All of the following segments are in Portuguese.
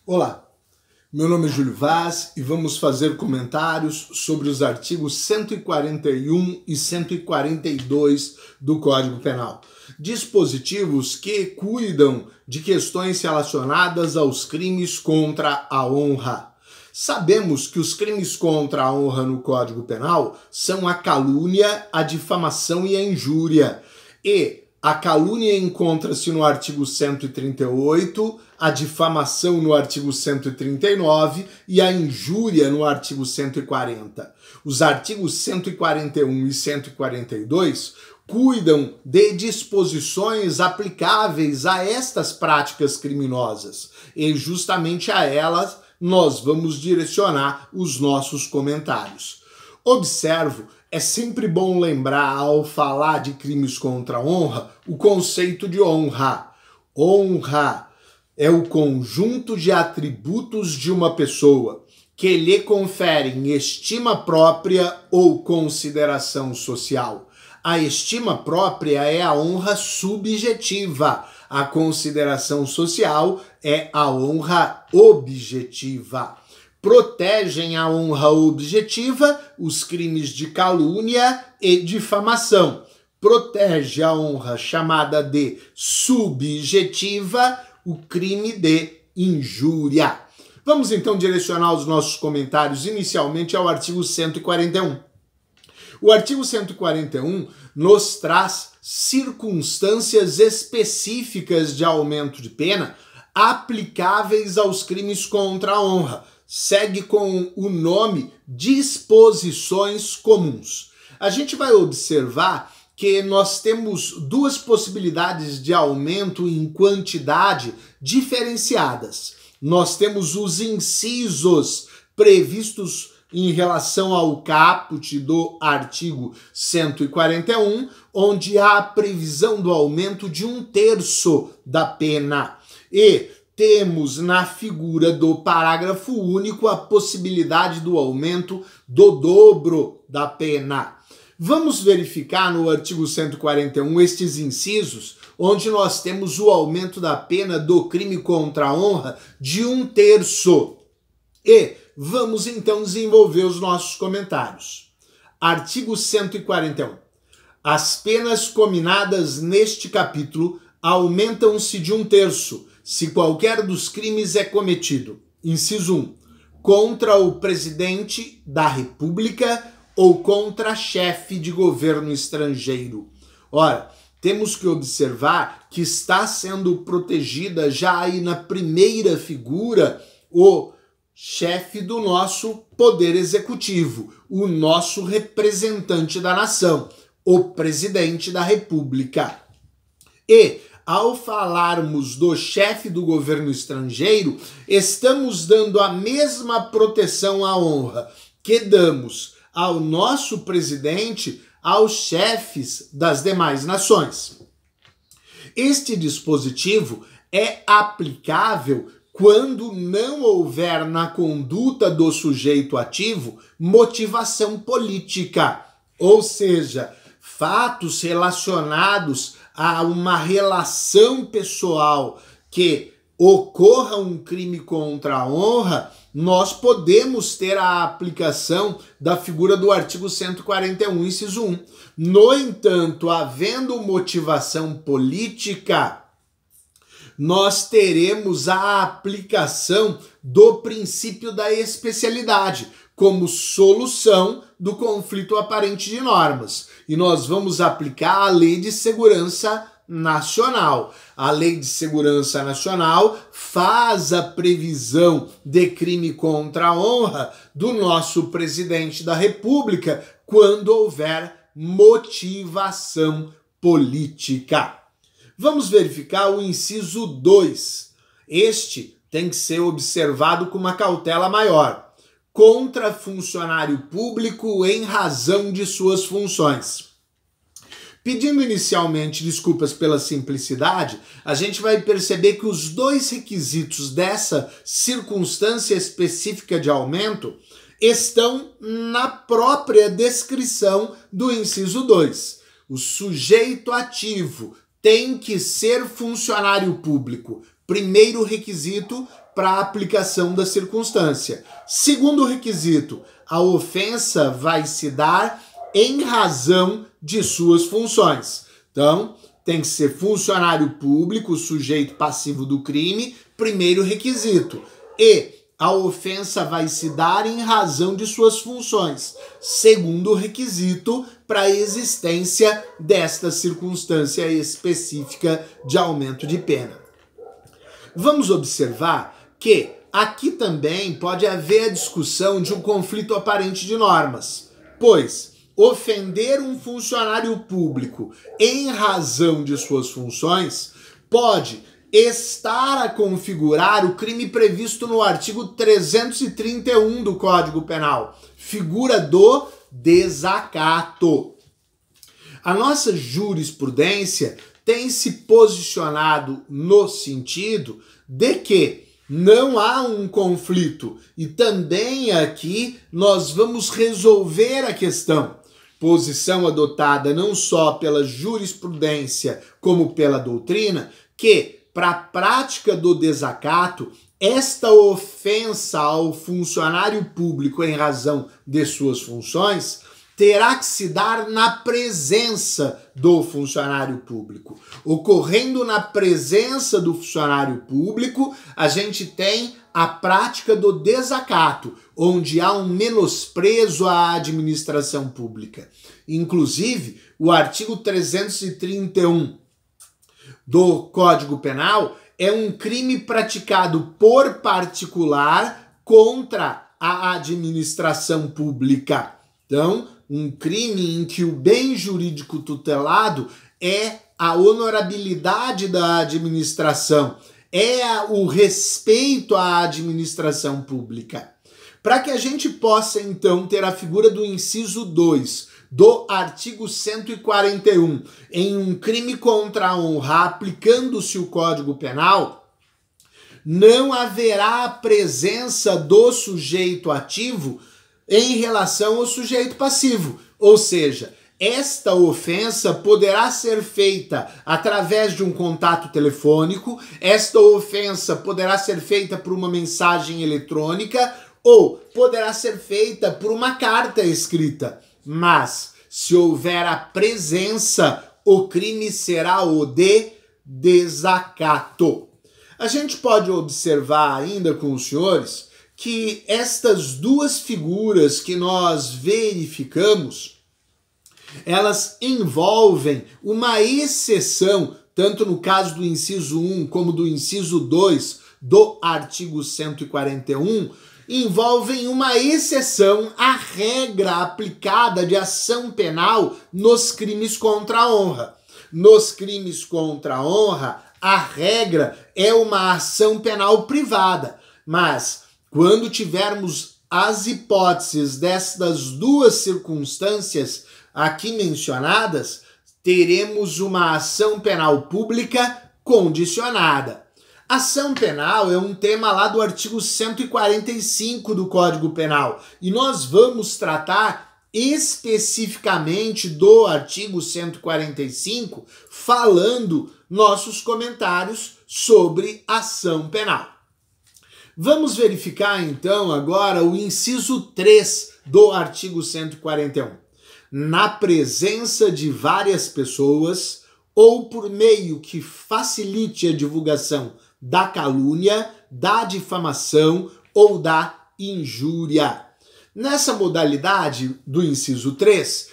Olá, meu nome é Júlio Vaz e vamos fazer comentários sobre os artigos 141 e 142 do Código Penal. Dispositivos que cuidam de questões relacionadas aos crimes contra a honra. Sabemos que os crimes contra a honra no Código Penal são a calúnia, a difamação e a injúria. E a calúnia encontra-se no artigo 138, a difamação no artigo 139 e a injúria no artigo 140. Os artigos 141 e 142 cuidam de disposições aplicáveis a estas práticas criminosas e justamente a elas nós vamos direcionar os nossos comentários. Observo, é sempre bom lembrar, ao falar de crimes contra a honra, o conceito de honra. Honra é o conjunto de atributos de uma pessoa que lhe conferem estima própria ou consideração social. A estima própria é a honra subjetiva. A consideração social é a honra objetiva. Protegem a honra objetiva os crimes de calúnia e difamação. Protege a honra chamada de subjetiva o crime de injúria. Vamos então direcionar os nossos comentários inicialmente ao artigo 141. O artigo 141 nos traz circunstâncias específicas de aumento de pena aplicáveis aos crimes contra a honra. Segue com o nome disposições comuns. A gente vai observar que nós temos duas possibilidades de aumento em quantidade diferenciadas. Nós temos os incisos previstos em relação ao caput do artigo 141, onde há a previsão do aumento de 1/3 da pena. E temos na figura do parágrafo único a possibilidade do aumento do dobro da pena. Vamos verificar no artigo 141 estes incisos, onde nós temos o aumento da pena do crime contra a honra de 1/3. E vamos então desenvolver os nossos comentários. Artigo 141. As penas cominadas neste capítulo aumentam-se de 1/3 se qualquer dos crimes é cometido. Inciso 1. Contra o presidente da República ou contra chefe de governo estrangeiro. Ora, temos que observar que está sendo protegida já aí na primeira figura o chefe do nosso poder executivo, o nosso representante da nação, o presidente da República. E ao falarmos do chefe do governo estrangeiro, estamos dando a mesma proteção à honra que damos ao nosso presidente, aos chefes das demais nações. Este dispositivo é aplicável quando não houver na conduta do sujeito ativo motivação política, ou seja, fatos relacionados a uma relação pessoal que ocorra um crime contra a honra, nós podemos ter a aplicação da figura do artigo 141, inciso 1. No entanto, havendo motivação política, nós teremos a aplicação do princípio da especialidade como solução do conflito aparente de normas. E nós vamos aplicar a Lei de Segurança Nacional. A Lei de Segurança Nacional faz a previsão de crime contra a honra do nosso presidente da República quando houver motivação política. Vamos verificar o inciso 2. Este tem que ser observado com uma cautela maior. Contra funcionário público em razão de suas funções. Pedindo inicialmente desculpas pela simplicidade, a gente vai perceber que os dois requisitos dessa circunstância específica de aumento estão na própria descrição do inciso 2. O sujeito ativo tem que ser funcionário público. Primeiro requisito, para a aplicação da circunstância. Segundo requisito, a ofensa vai se dar em razão de suas funções. Então, tem que ser funcionário público, sujeito passivo do crime, primeiro requisito. E a ofensa vai se dar em razão de suas funções, segundo requisito para a existência desta circunstância específica de aumento de pena. Vamos observar que aqui também pode haver a discussão de um conflito aparente de normas, pois ofender um funcionário público em razão de suas funções pode estar a configurar o crime previsto no artigo 331 do Código Penal, figura do desacato. A nossa jurisprudência tem se posicionado no sentido de que não há um conflito e também aqui nós vamos resolver a questão. Posição adotada não só pela jurisprudência como pela doutrina, que para a prática do desacato, esta ofensa ao funcionário público em razão de suas funções terá que se dar na presença do funcionário público. Ocorrendo na presença do funcionário público, a gente tem a prática do desacato, onde há um menosprezo à administração pública. Inclusive, o artigo 331 do Código Penal é um crime praticado por particular contra a administração pública. Então, um crime em que o bem jurídico tutelado é a honorabilidade da administração, é o respeito à administração pública. Para que a gente possa, então, ter a figura do inciso 2 do artigo 141 em um crime contra a honra, aplicando-se o Código Penal, não haverá a presença do sujeito ativo em relação ao sujeito passivo. Ou seja, esta ofensa poderá ser feita através de um contato telefônico, esta ofensa poderá ser feita por uma mensagem eletrônica ou poderá ser feita por uma carta escrita. Mas, se houver a presença, o crime será o de desacato. A gente pode observar ainda com os senhores que estas duas figuras que nós verificamos, elas envolvem uma exceção, tanto no caso do inciso 1 como do inciso 2 do artigo 141, envolvem uma exceção à regra aplicada de ação penal nos crimes contra a honra. Nos crimes contra a honra, a regra é uma ação penal privada, mas quando tivermos as hipóteses destas duas circunstâncias aqui mencionadas, teremos uma ação penal pública condicionada. Ação penal é um tema lá do artigo 145 do Código Penal e nós vamos tratar especificamente do artigo 145, falando nossos comentários sobre ação penal. Vamos verificar então agora o inciso 3 do artigo 141. Na presença de várias pessoas ou por meio que facilite a divulgação da calúnia, da difamação ou da injúria. Nessa modalidade do inciso 3,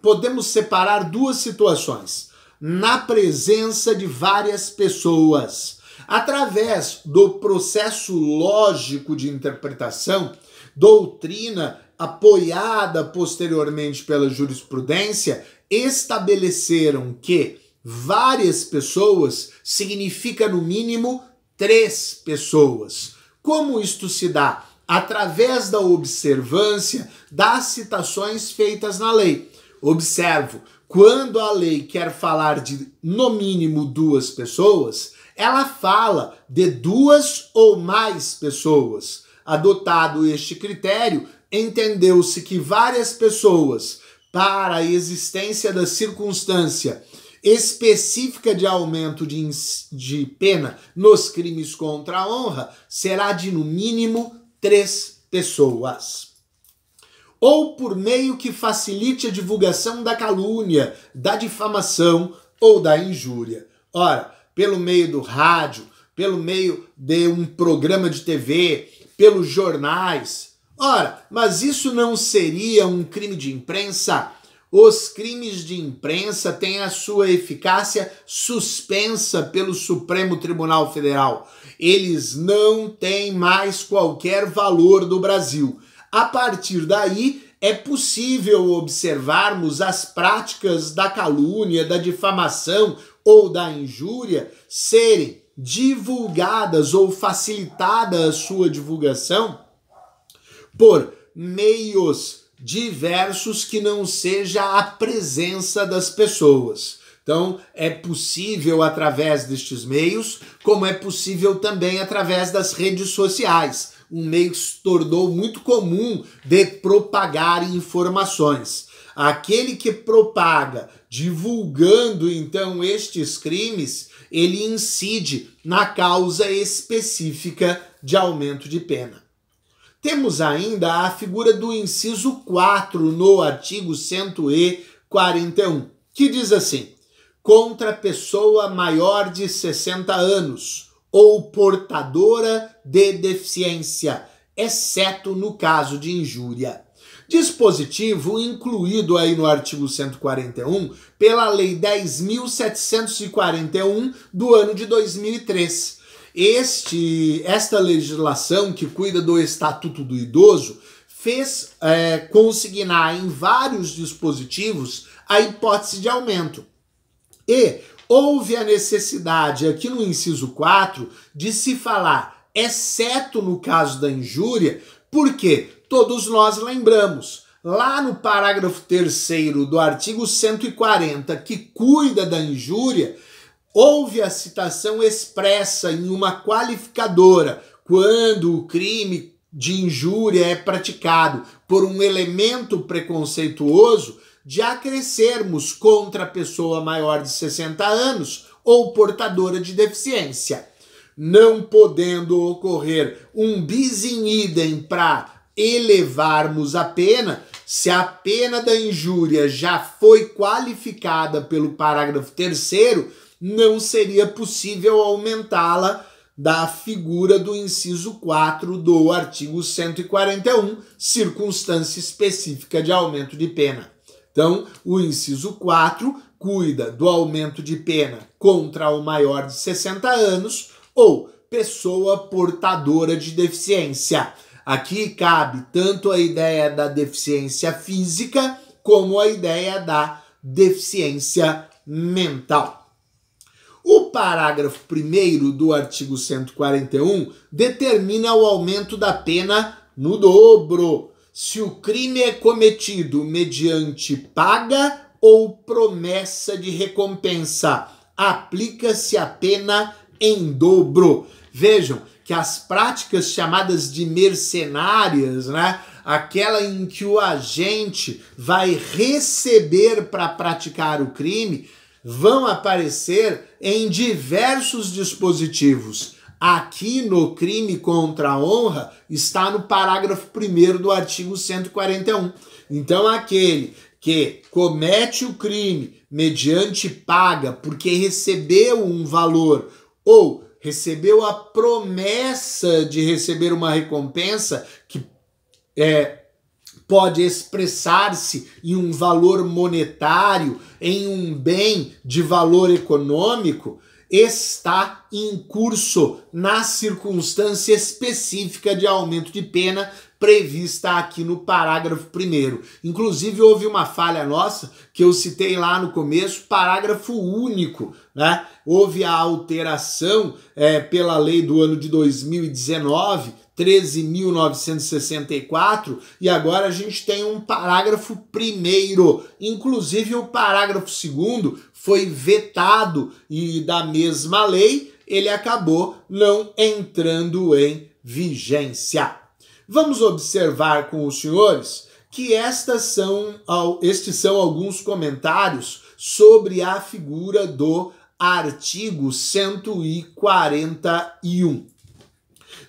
podemos separar duas situações. Na presença de várias pessoas, através do processo lógico de interpretação, doutrina apoiada posteriormente pela jurisprudência, estabeleceram que várias pessoas significa no mínimo 3 pessoas. Como isto se dá? Através da observância das citações feitas na lei. Observo, quando a lei quer falar de no mínimo 2 pessoas, ela fala de 2 ou mais pessoas. Adotado este critério, entendeu-se que várias pessoas, para a existência da circunstância específica de aumento de pena nos crimes contra a honra será de no mínimo 3 pessoas. Ou por meio que facilite a divulgação da calúnia, da difamação ou da injúria. Ora, pelo meio do rádio, pelo meio de um programa de TV, pelos jornais. Ora, mas isso não seria um crime de imprensa? Os crimes de imprensa têm a sua eficácia suspensa pelo Supremo Tribunal Federal. Eles não têm mais qualquer valor no Brasil. A partir daí, é possível observarmos as práticas da calúnia, da difamação ou da injúria serem divulgadas ou facilitada a sua divulgação por meios diversos que não seja a presença das pessoas. Então, é possível através destes meios, como é possível também através das redes sociais, um meio que se tornou muito comum de propagar informações. Aquele que propaga, divulgando então estes crimes, ele incide na causa específica de aumento de pena. Temos ainda a figura do inciso 4 no artigo 141, que diz assim: contra pessoa maior de 60 anos ou portadora de deficiência, exceto no caso de injúria. Dispositivo incluído aí no artigo 141 pela Lei 10.741 do ano de 2003. Esta legislação que cuida do Estatuto do Idoso fez consignar em vários dispositivos a hipótese de aumento. E houve a necessidade aqui no inciso 4 de se falar, exceto no caso da injúria, porque todos nós lembramos, lá no parágrafo 3º do artigo 140, que cuida da injúria, houve a citação expressa em uma qualificadora, quando o crime de injúria é praticado por um elemento preconceituoso, de acrescermos contra a pessoa maior de 60 anos ou portadora de deficiência. Não podendo ocorrer um bis in idem para elevarmos a pena, se a pena da injúria já foi qualificada pelo parágrafo 3º, não seria possível aumentá-la da figura do inciso 4 do artigo 141, circunstância específica de aumento de pena. Então, o inciso 4 cuida do aumento de pena contra o maior de 60 anos ou pessoa portadora de deficiência. Aqui cabe tanto a ideia da deficiência física como a ideia da deficiência mental. O parágrafo 1º do artigo 141 determina o aumento da pena no dobro, se o crime é cometido mediante paga ou promessa de recompensa. Aplica-se a pena em dobro. Vejam que as práticas chamadas de mercenárias, né, aquela em que o agente vai receber para praticar o crime, vão aparecer em diversos dispositivos. Aqui no crime contra a honra está no parágrafo 1º do artigo 141. Então aquele que comete o crime mediante paga porque recebeu um valor ou recebeu a promessa de receber uma recompensa que pode expressar-se em um valor monetário, em um bem de valor econômico, está em curso na circunstância específica de aumento de pena prevista aqui no parágrafo 1º. Inclusive, houve uma falha nossa, que eu citei lá no começo, parágrafo único, né? Houve a alteração pela lei do ano de 2019, 13.964, e agora a gente tem um parágrafo 1º. Inclusive, o parágrafo 2º foi vetado e da mesma lei ele acabou não entrando em vigência. Vamos observar com os senhores que estes são alguns comentários sobre a figura do artigo 141.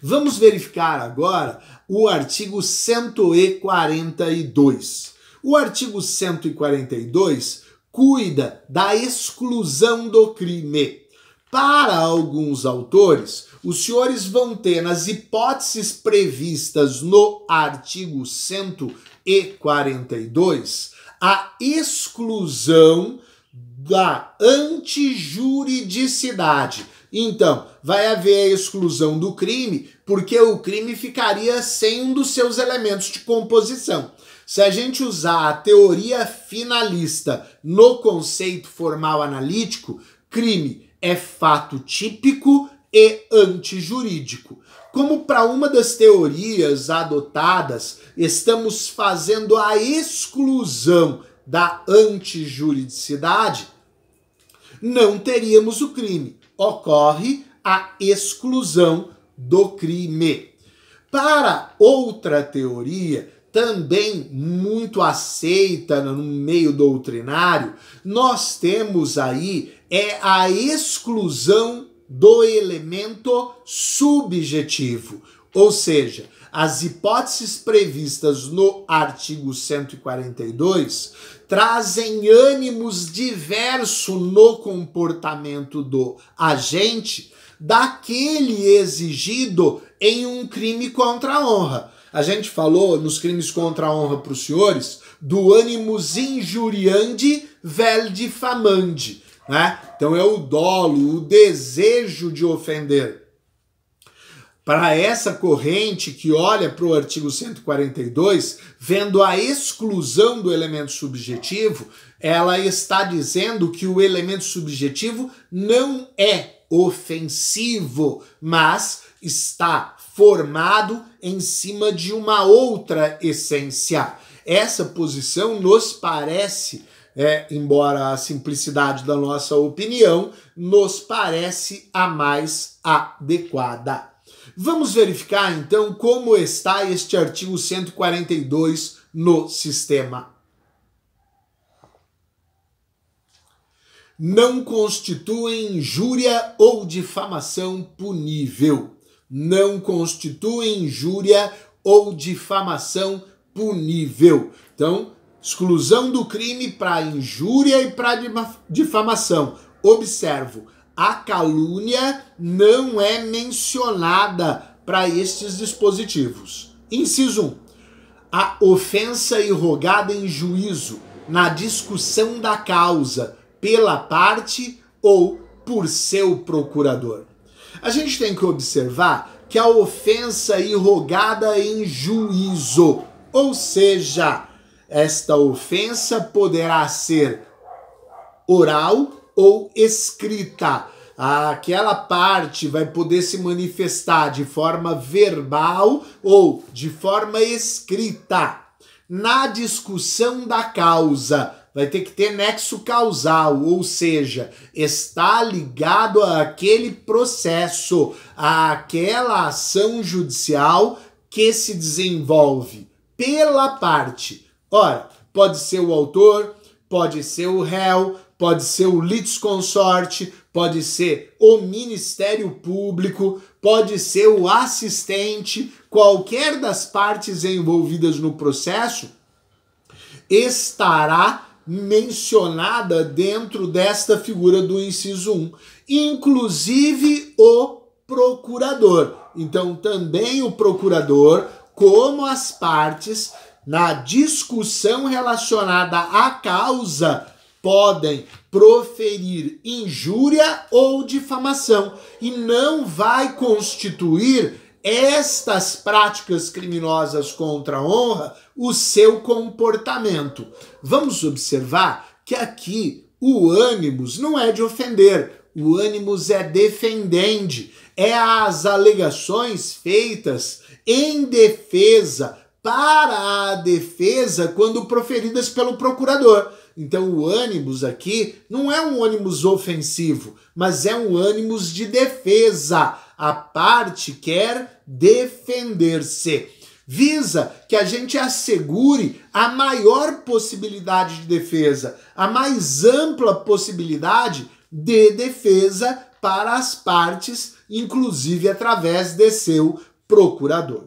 Vamos verificar agora o artigo 142. O artigo 142 cuida da exclusão do crime. Para alguns autores, os senhores vão ter nas hipóteses previstas no artigo 142 a exclusão da antijuridicidade. Então, vai haver a exclusão do crime, porque o crime ficaria sem um dos seus elementos de composição. Se a gente usar a teoria finalista no conceito formal analítico, crime é fato típico e antijurídico. Como para uma das teorias adotadas, estamos fazendo a exclusão da antijuridicidade, não teríamos o crime. Ocorre a exclusão do crime. Para outra teoria, também muito aceita no meio doutrinário, nós temos aí a exclusão do elemento subjetivo, ou seja, as hipóteses previstas no artigo 142 trazem ânimos diversos no comportamento do agente daquele exigido em um crime contra a honra. A gente falou nos crimes contra a honra para os senhores do animus injuriandi vel diffamandi, né? Então é o dolo, o desejo de ofender. Para essa corrente que olha para o artigo 142, vendo a exclusão do elemento subjetivo, ela está dizendo que o elemento subjetivo não é ofensivo, mas está formado em cima de uma outra essência. Essa posição nos parece, embora a simplicidade da nossa opinião, nos parece a mais adequada. Vamos verificar, então, como está este artigo 142 no sistema. Não constituem injúria ou difamação punível. Não constituem injúria ou difamação punível. Então, exclusão do crime para injúria e para difamação. Observo, a calúnia não é mencionada para estes dispositivos. Inciso 1. A ofensa irrogada em juízo na discussão da causa pela parte ou por seu procurador. A gente tem que observar que a ofensa irrogada em juízo, ou seja, esta ofensa poderá ser oral ou escrita. Aquela parte vai poder se manifestar de forma verbal ou de forma escrita. Na discussão da causa, vai ter que ter nexo causal, ou seja, está ligado àquele processo, àquela ação judicial que se desenvolve pela parte. Ora, pode ser o autor, pode ser o réu, pode ser o litisconsorte, pode ser o Ministério Público, pode ser o assistente, qualquer das partes envolvidas no processo estará mencionada dentro desta figura do inciso 1, inclusive o procurador. Então, também o procurador, como as partes, na discussão relacionada à causa, podem proferir injúria ou difamação e não vai constituir estas práticas criminosas contra a honra o seu comportamento. Vamos observar que aqui o ânimos não é de ofender, o ânimos é defendende, é as alegações feitas em defesa, para a defesa, quando proferidas pelo procurador. Então o ânimos aqui não é um ânimos ofensivo, mas é um ânimos de defesa. A parte quer defender-se. visa que a gente assegure a maior possibilidade de defesa, a mais ampla possibilidade de defesa para as partes, inclusive através de seu procurador.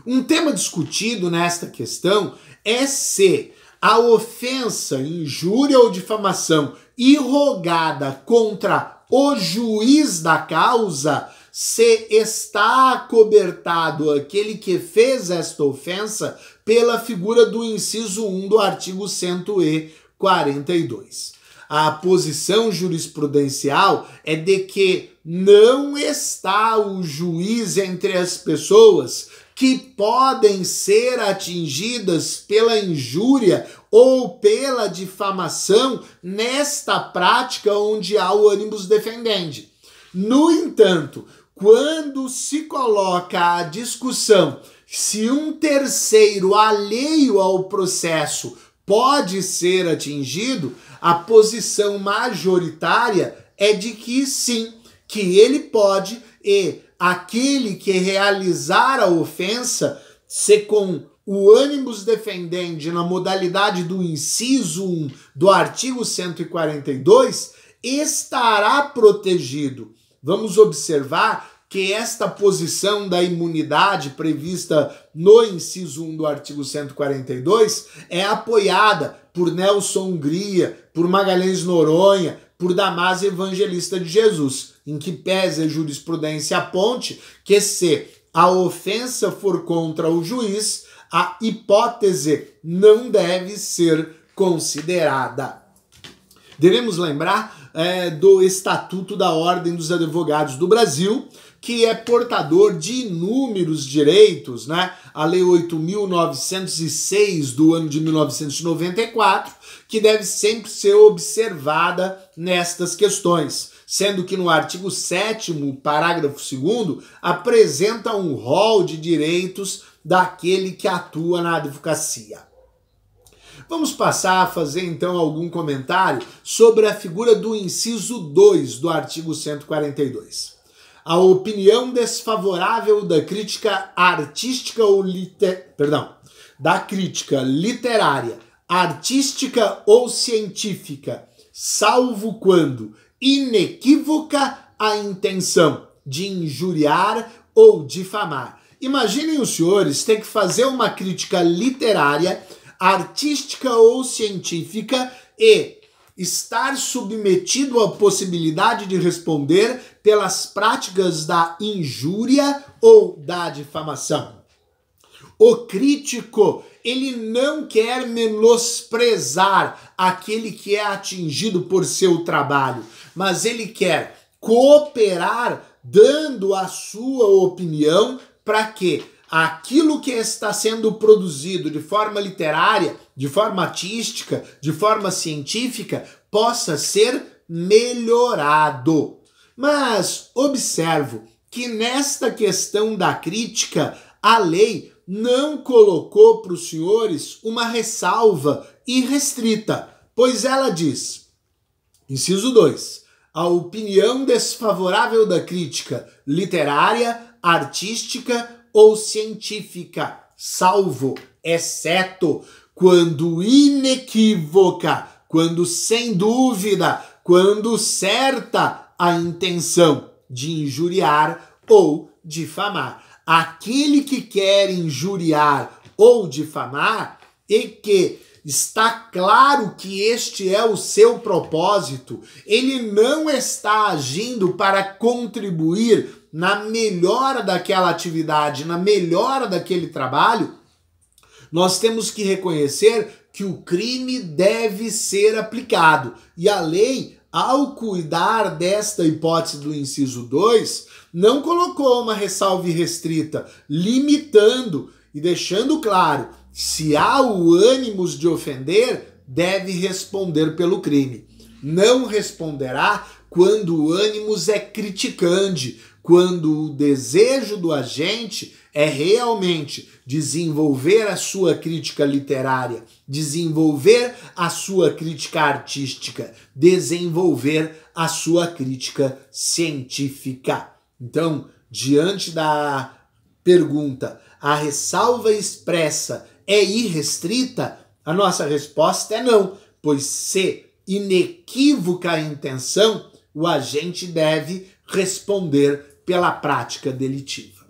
Um tema discutido nesta questão é se a ofensa, injúria ou difamação irrogada contra o juiz da causa, se está acobertado aquele que fez esta ofensa pela figura do inciso 1 do artigo 142. A posição jurisprudencial é de que não está o juiz entre as pessoas que podem ser atingidas pela injúria ou pela difamação nesta prática onde há o animus defendendi. No entanto, quando se coloca a discussão se um terceiro alheio ao processo pode ser atingido, a posição majoritária é de que sim, que ele pode, e aquele que realizar a ofensa, se com o animus defendendi na modalidade do inciso 1 do artigo 142, estará protegido. Vamos observar que esta posição da imunidade prevista no inciso 1 do artigo 142 é apoiada por Nelson Hungria, por Magalhães Noronha, por Damásio Evangelista de Jesus, em que pese a jurisprudência aponte que se a ofensa for contra o juiz, a hipótese não deve ser considerada. Devemos lembrar do Estatuto da Ordem dos Advogados do Brasil, que é portador de inúmeros direitos, né? A Lei 8.906 do ano de 1994, que deve sempre ser observada nestas questões, sendo que no artigo 7º, parágrafo 2º, apresenta um rol de direitos daquele que atua na advocacia. Vamos passar a fazer então algum comentário sobre a figura do inciso 2 do artigo 142. A opinião desfavorável da crítica artística ou da crítica literária, artística ou científica, salvo quando inequívoca a intenção de injuriar ou difamar. Imaginem os senhores ter que fazer uma crítica literária, artística ou científica e estar submetido à possibilidade de responder pelas práticas da injúria ou da difamação. O crítico, ele não quer menosprezar aquele que é atingido por seu trabalho, mas ele quer cooperar dando a sua opinião para que aquilo que está sendo produzido de forma literária, de forma artística, de forma científica, possa ser melhorado. Mas observo que nesta questão da crítica, a lei não colocou para os senhores uma ressalva irrestrita, pois ela diz, inciso 2, a opinião desfavorável da crítica literária, artística ou científica, salvo, exceto, quando inequívoca, quando sem dúvida, quando certa a intenção de injuriar ou difamar. Aquele que quer injuriar ou difamar e que está claro que este é o seu propósito, ele não está agindo para contribuir na melhora daquela atividade, na melhora daquele trabalho, nós temos que reconhecer que o crime deve ser aplicado. E a lei, ao cuidar desta hipótese do inciso 2, não colocou uma ressalva irrestrita, limitando e deixando claro, se há o ânimos de ofender, deve responder pelo crime. Não responderá quando o ânimos é criticante, quando o desejo do agente é realmente desenvolver a sua crítica literária, desenvolver a sua crítica artística, desenvolver a sua crítica científica. Então, diante da pergunta: a ressalva expressa é irrestrita? A nossa resposta é não, pois se inequívoca a intenção, o agente deve responder pela prática delitiva.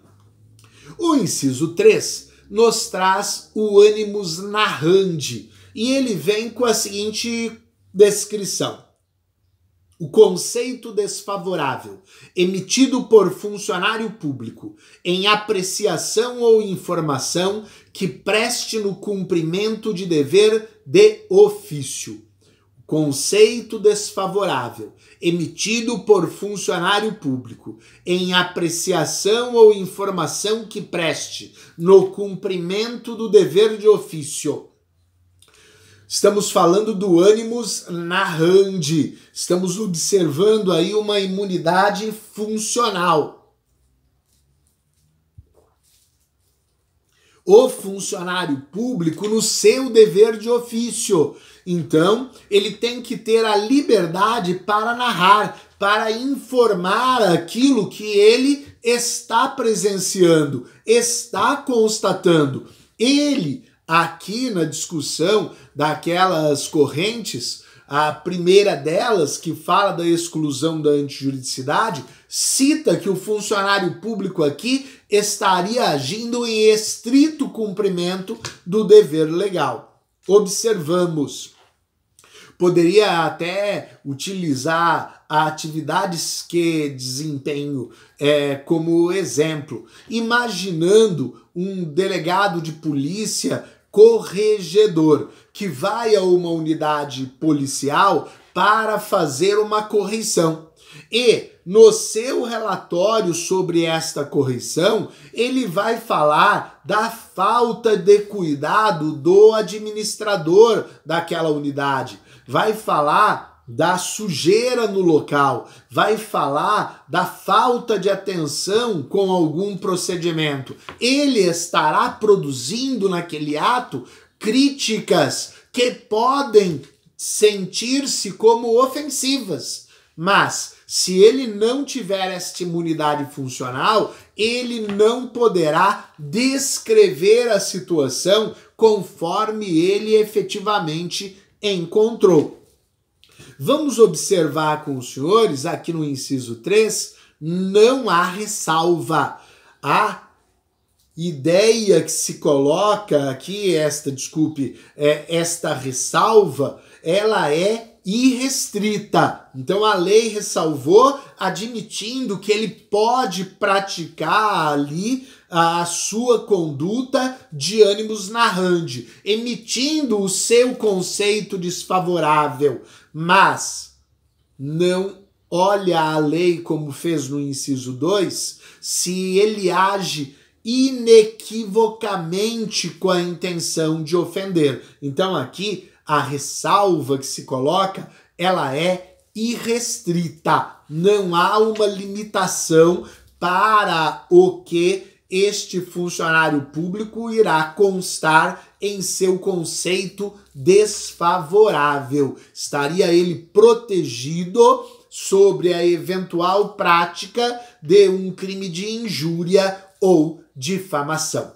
O inciso 3 nos traz o animus narrandi, e ele vem com a seguinte descrição: o conceito desfavorável, emitido por funcionário público, em apreciação ou informação que preste no cumprimento de dever de ofício. Conceito desfavorável, emitido por funcionário público, em apreciação ou informação que preste no cumprimento do dever de ofício. Estamos falando do animus narrandi, estamos observando aí uma imunidade funcional. O funcionário público no seu dever de ofício. Então, ele tem que ter a liberdade para narrar, para informar aquilo que ele está presenciando, está constatando. Ele, aqui na discussão daquelas correntes, a primeira delas, que fala da exclusão da antijuridicidade, cita que o funcionário público aqui estaria agindo em estrito cumprimento do dever legal. Observamos. Poderia até utilizar atividades que desempenho como exemplo, imaginando um delegado de polícia corregedor que vai a uma unidade policial para fazer uma correição. E no seu relatório sobre esta correição, ele vai falar da falta de cuidado do administrador daquela unidade, vai falar da sujeira no local, vai falar da falta de atenção com algum procedimento. Ele estará produzindo naquele ato críticas que podem sentir-se como ofensivas, mas se ele não tiver esta imunidade funcional, ele não poderá descrever a situação conforme ele efetivamente encontrou. Vamos observar com os senhores, aqui no inciso 3, não há ressalva. A ideia que se coloca aqui, esta ressalva, ela é irrestrita. Então a lei ressalvou, admitindo que ele pode praticar ali a sua conduta de animus narrandi, emitindo o seu conceito desfavorável, mas não olha a lei como fez no inciso 2, se ele age inequivocamente com a intenção de ofender. Então aqui a ressalva que se coloca, ela é irrestrita. Não há uma limitação para o que este funcionário público irá constar em seu conceito desfavorável. Estaria ele protegido sobre a eventual prática de um crime de injúria ou difamação.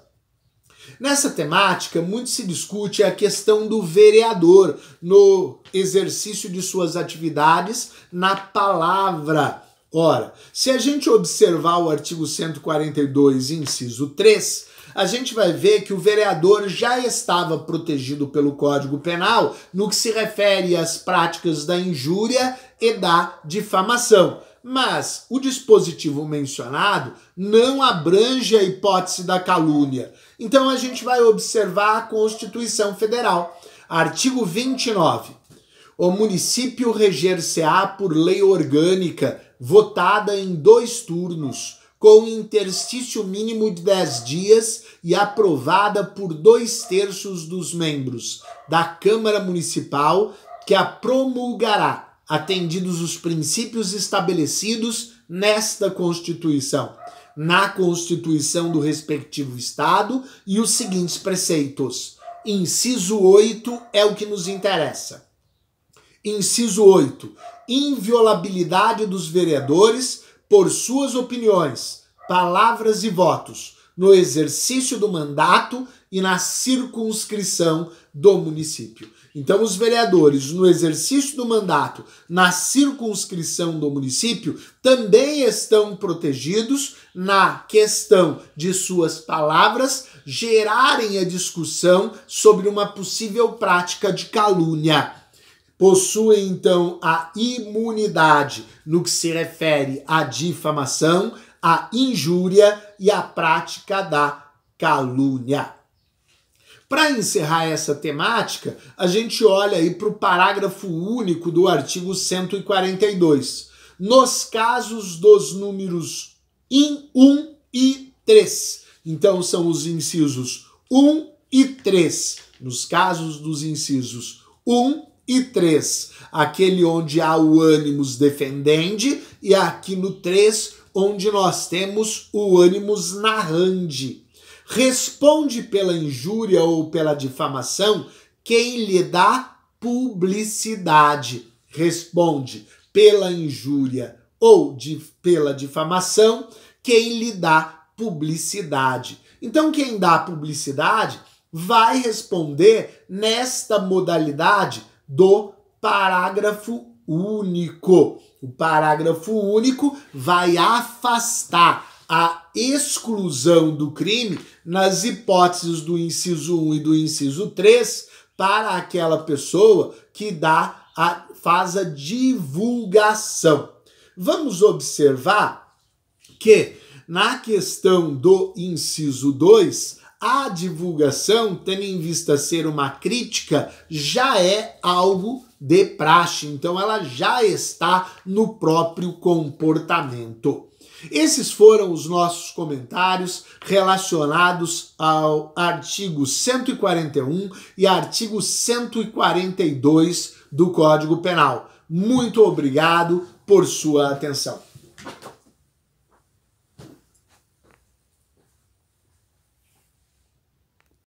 Nessa temática, muito se discute a questão do vereador no exercício de suas atividades na palavra. Ora, se a gente observar o artigo 142, inciso 3, a gente vai ver que o vereador já estava protegido pelo Código Penal no que se refere às práticas da injúria e da difamação. Mas o dispositivo mencionado não abrange a hipótese da calúnia. Então a gente vai observar a Constituição Federal. Artigo 29. O município reger-se-á por lei orgânica, votada em 2 turnos, com interstício mínimo de 10 dias e aprovada por 2/3 dos membros da Câmara Municipal, que a promulgará, atendidos os princípios estabelecidos nesta Constituição, na Constituição do respectivo Estado, e os seguintes preceitos. Inciso 8 é o que nos interessa. Inciso 8. Inviolabilidade dos vereadores por suas opiniões, palavras e votos, no exercício do mandato e na circunscrição do município. Então, os vereadores, no exercício do mandato, na circunscrição do município, também estão protegidos na questão de suas palavras gerarem a discussão sobre uma possível prática de calúnia. Possuem, então, a imunidade no que se refere à difamação, à injúria e à prática da calúnia. Para encerrar essa temática, a gente olha aí para o parágrafo único do artigo 142. Nos casos dos números 1 e 3. Então, são os incisos 1 e 3. Nos casos dos incisos 1 e 3, aquele onde há o animus defendendi, e aqui no 3, onde nós temos o animus narrandi. Responde pela injúria ou pela difamação quem lhe dá publicidade. Responde pela injúria ou pela difamação quem lhe dá publicidade. Então, quem dá publicidade vai responder nesta modalidade do parágrafo único. O parágrafo único vai afastar a exclusão do crime nas hipóteses do inciso 1 e do inciso 3 para aquela pessoa que faz a divulgação. Vamos observar que na questão do inciso 2, a divulgação, tendo em vista ser uma crítica, já é algo de praxe, então ela já está no próprio comportamento. Esses foram os nossos comentários relacionados ao artigo 141 e artigo 142 do Código Penal. Muito obrigado por sua atenção.